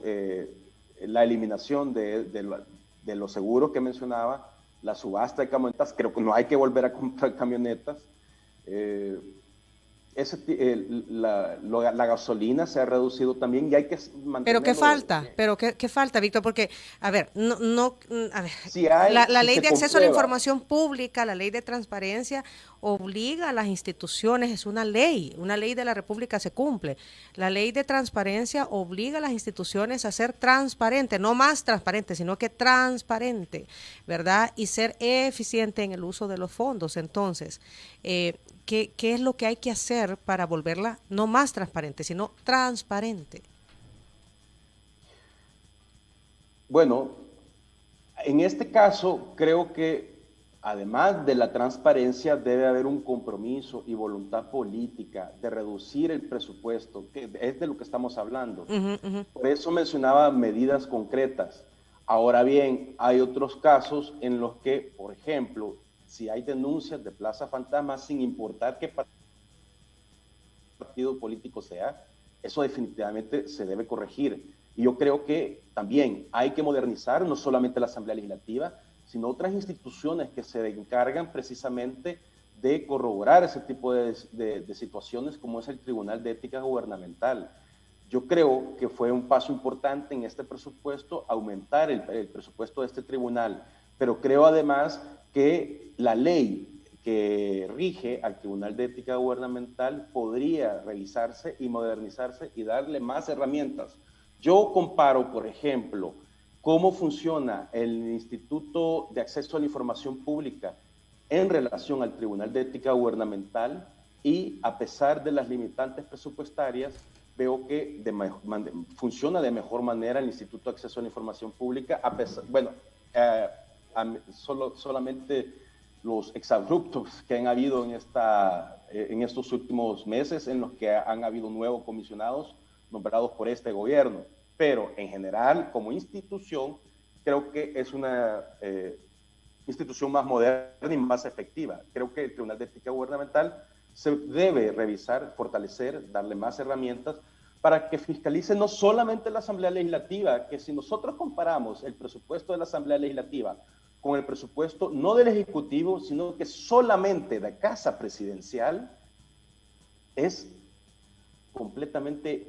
la eliminación de los seguros que mencionaba, la subasta de camionetas, creo que no hay que volver a comprar camionetas. La gasolina se ha reducido también y hay que mantenerlo. ¿Pero qué falta? ¿Qué falta, Víctor? Porque, a ver, a ver, si hay, la si ley de acceso a la información comprueba. pública, la ley de transparencia, obliga a las instituciones, es una ley de la República se cumple. La ley de transparencia obliga a las instituciones a ser transparente, no más transparente, sino que transparente, ¿verdad? Y ser eficiente en el uso de los fondos. Entonces, ¿qué es lo que hay que hacer para volverla no más transparente, sino transparente? Bueno, en este caso creo que además de la transparencia debe haber un compromiso y voluntad política de reducir el presupuesto, que es de lo que estamos hablando. Por eso mencionaba medidas concretas. Ahora bien, hay otros casos en los que, por ejemplo, si hay denuncias de plaza fantasma, sin importar qué partido político sea, eso definitivamente se debe corregir. Y yo creo que también hay que modernizar no solamente la Asamblea Legislativa, sino otras instituciones que se encargan precisamente de corroborar ese tipo de situaciones, como es el Tribunal de Ética Gubernamental. Yo creo que fue un paso importante en este presupuesto aumentar el presupuesto de este tribunal, pero creo además que la ley que rige al Tribunal de Ética Gubernamental podría revisarse y modernizarse y darle más herramientas. Yo comparo, por ejemplo, cómo funciona el Instituto de Acceso a la Información Pública en relación al Tribunal de Ética Gubernamental y, a pesar de las limitantes presupuestarias, veo que funciona de mejor manera el Instituto de Acceso a la Información Pública, a pesar, bueno, solamente los exabruptos que han habido en estos últimos meses, en los que han habido nuevos comisionados nombrados por este gobierno. Pero en general, como institución, creo que es una institución más moderna y más efectiva. Creo que el Tribunal de Ética Gubernamental se debe revisar, fortalecer, darle más herramientas para que fiscalice no solamente la Asamblea Legislativa, que si nosotros comparamos el presupuesto de la Asamblea Legislativa con el presupuesto no del Ejecutivo, sino que solamente de Casa Presidencial, es completamente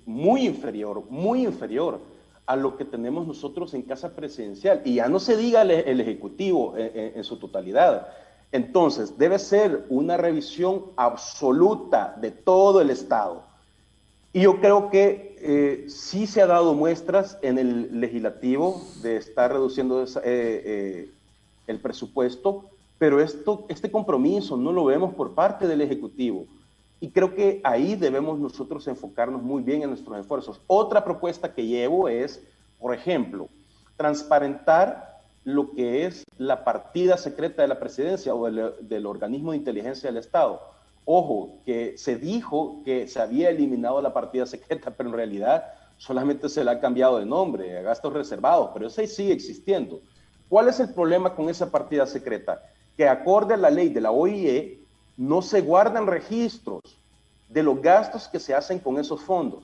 muy inferior a lo que tenemos nosotros en Casa Presidencial. Y ya no se diga el Ejecutivo en su totalidad. Entonces, debe ser una revisión absoluta de todo el Estado. Y yo creo que sí se ha dado muestras en el legislativo de estar reduciendo el presupuesto, pero este compromiso no lo vemos por parte del Ejecutivo. Y creo que ahí debemos nosotros enfocarnos muy bien en nuestros esfuerzos. Otra propuesta que llevo es, por ejemplo, transparentar lo que es la partida secreta de la presidencia o del organismo de inteligencia del Estado. Ojo, que se dijo que se había eliminado la partida secreta, pero en realidad solamente se le ha cambiado de nombre, a gastos reservados, pero esa sigue existiendo. ¿Cuál es el problema con esa partida secreta? Que acorde a la ley de la OIE, no se guardan registros de los gastos que se hacen con esos fondos.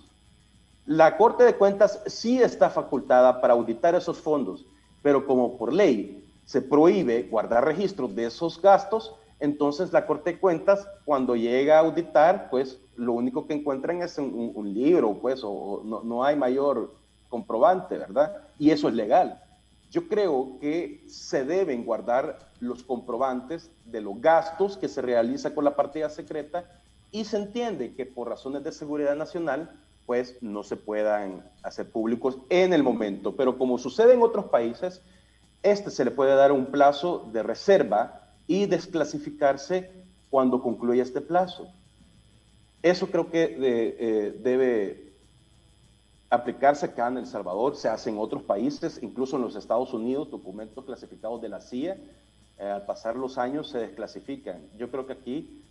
La Corte de Cuentas sí está facultada para auditar esos fondos, pero como por ley se prohíbe guardar registros de esos gastos, entonces la Corte de Cuentas, cuando llega a auditar, pues lo único que encuentran es un libro, pues, o no hay mayor comprobante, ¿verdad? Y eso es legal. Yo creo que se deben guardar los comprobantes de los gastos que se realiza con la partida secreta y se entiende que por razones de seguridad nacional, pues no se puedan hacer públicos en el momento. Pero como sucede en otros países, se le puede dar un plazo de reserva y desclasificarse cuando concluya este plazo. Eso creo que debe aplicarse acá en El Salvador, se hace en otros países, incluso en los Estados Unidos, documentos clasificados de la CIA, al pasar los años se desclasifican. Yo creo que aquí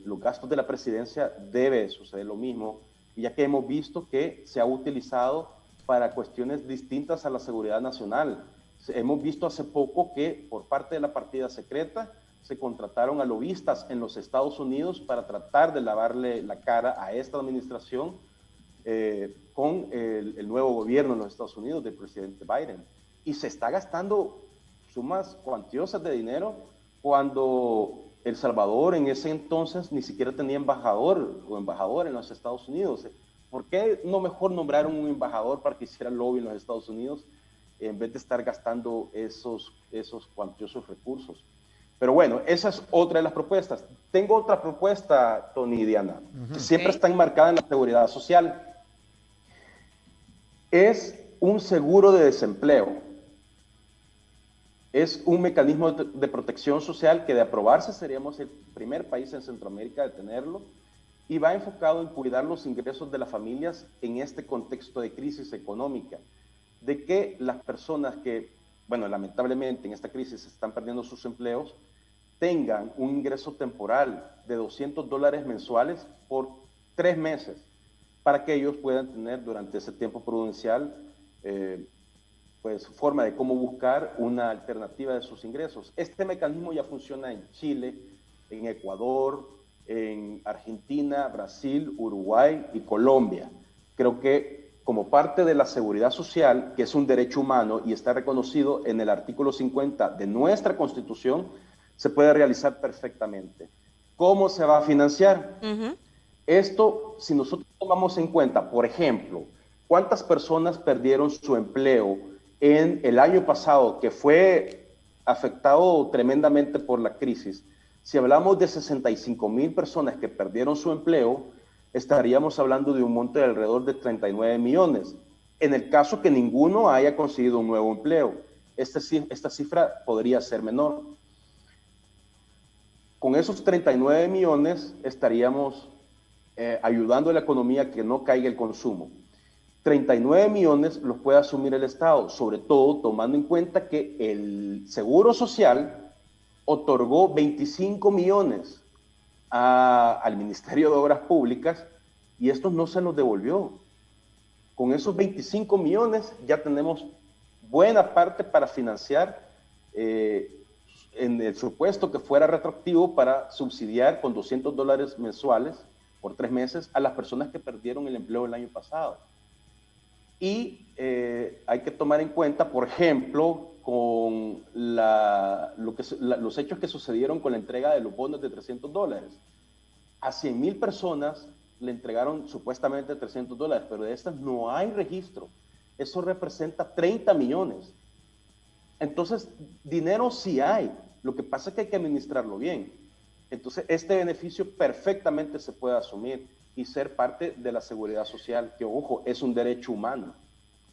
los gastos de la presidencia debe suceder lo mismo, ya que hemos visto que se ha utilizado para cuestiones distintas a la seguridad nacional. Hemos visto hace poco que por parte de la partida secreta se contrataron a lobistas en los Estados Unidos para tratar de lavarle la cara a esta administración con el nuevo gobierno en los Estados Unidos del presidente Biden. Y se está gastando sumas cuantiosas de dinero cuando El Salvador en ese entonces ni siquiera tenía embajador o embajadora en los Estados Unidos. ¿Por qué no mejor nombraron un embajador para que hiciera lobby en los Estados Unidos en vez de estar gastando esos cuantiosos recursos? Pero bueno, esa es otra de las propuestas. Tengo otra propuesta, Tony y Diana, que siempre está enmarcada en la seguridad social. Es un seguro de desempleo. Es un mecanismo de protección social que, de aprobarse, seríamos el primer país en Centroamérica de tenerlo, y va enfocado en cuidar los ingresos de las familias en este contexto de crisis económica, de que las personas que, bueno, lamentablemente en esta crisis están perdiendo sus empleos, tengan un ingreso temporal de $200 mensuales por 3 meses, para que ellos puedan tener durante ese tiempo prudencial pues forma de cómo buscar una alternativa de sus ingresos. Este mecanismo ya funciona en Chile, en Ecuador, en Argentina, Brasil, Uruguay y Colombia. Creo que como parte de la seguridad social, que es un derecho humano y está reconocido en el artículo 50 de nuestra Constitución, se puede realizar perfectamente. ¿Cómo se va a financiar? Esto, si nosotros tomamos en cuenta, por ejemplo, cuántas personas perdieron su empleo en el año pasado, que fue afectado tremendamente por la crisis. Si hablamos de 65,000 personas que perdieron su empleo, estaríamos hablando de un monto de alrededor de 39 millones. En el caso que ninguno haya conseguido un nuevo empleo, esta cifra podría ser menor. Con esos 39 millones estaríamos ayudando a la economía a que no caiga el consumo. 39 millones los puede asumir el Estado, sobre todo tomando en cuenta que el Seguro Social otorgó 25 millones al Ministerio de Obras Públicas y estos no se los devolvió. Con esos 25 millones ya tenemos buena parte para financiar en el supuesto que fuera retroactivo para subsidiar con $200 mensuales por 3 meses a las personas que perdieron el empleo el año pasado. Y hay que tomar en cuenta, por ejemplo, con los hechos que sucedieron con la entrega de los bonos de $300. A 100,000 personas le entregaron supuestamente $300, pero de estas no hay registro. Eso representa 30 millones. Entonces, dinero sí hay. Lo que pasa es que hay que administrarlo bien. Entonces, este beneficio perfectamente se puede asumir y ser parte de la seguridad social, que, ojo, es un derecho humano.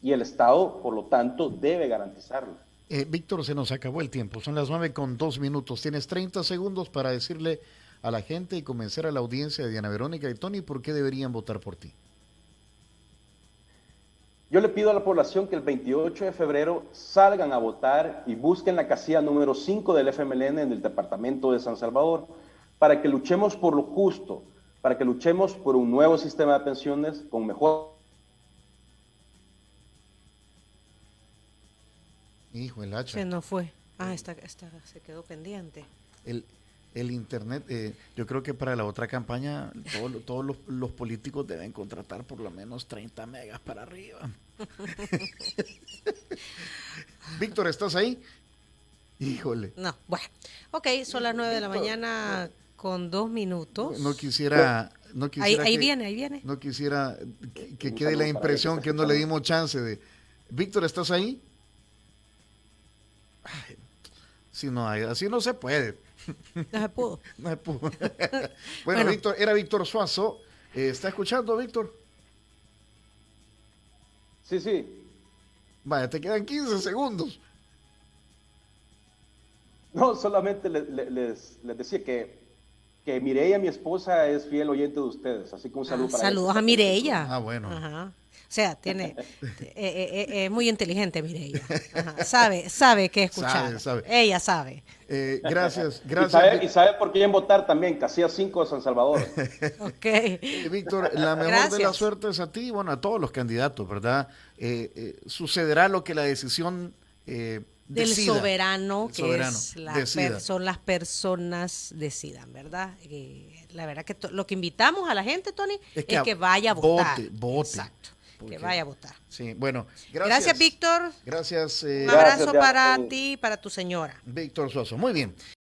Y el Estado, por lo tanto, debe garantizarlo. Víctor, se nos acabó el tiempo. Son las 9:02. Tienes 30 segundos para decirle a la gente y convencer a la audiencia de Diana Verónica y Tony por qué deberían votar por ti. Yo le pido a la población que el 28 de febrero salgan a votar y busquen la casilla número 5 del FMLN en el departamento de San Salvador para que luchemos por lo justo, para que luchemos por un nuevo sistema de pensiones con mejor... Hijo, el hacha. Se nos fue. Esta se quedó pendiente. El internet, yo creo que para la otra campaña todos los políticos deben contratar por lo menos 30 megas para arriba. Víctor, ¿estás ahí? Híjole. No, bueno. Ok, son las 9 de la mañana con 2 minutos. No quisiera ahí viene. No quisiera que quede la impresión que no le dimos chance de... Víctor, ¿estás ahí? Ay, si no hay, así no se puede. No se pudo. No se pudo. Bueno, Víctor, era Víctor Suazo. ¿Está escuchando, Víctor? Sí. Vaya, te quedan 15 segundos. No, solamente les decía que Mireya, mi esposa, es fiel oyente de ustedes, así que un saludo para ella. Saludos a Mireya. Bueno. Ajá. O sea, es muy inteligente, Mireya. Sabe qué escuchar. Sabe. Ella sabe. Gracias. Y sabe por quién votar también, casilla 5 de San Salvador. Ok. Víctor, la mejor de las suertes a ti, bueno, a todos los candidatos, ¿verdad? Sucederá lo que la decisión del decida. soberano, son las personas decidan, ¿verdad? La verdad que lo que invitamos a la gente, Tony, es que vaya a votar. Vote. Exacto. Que vaya a votar. Sí, bueno, gracias. Gracias, Víctor. Gracias. Un abrazo para ti y para tu señora. Víctor Suazo, muy bien.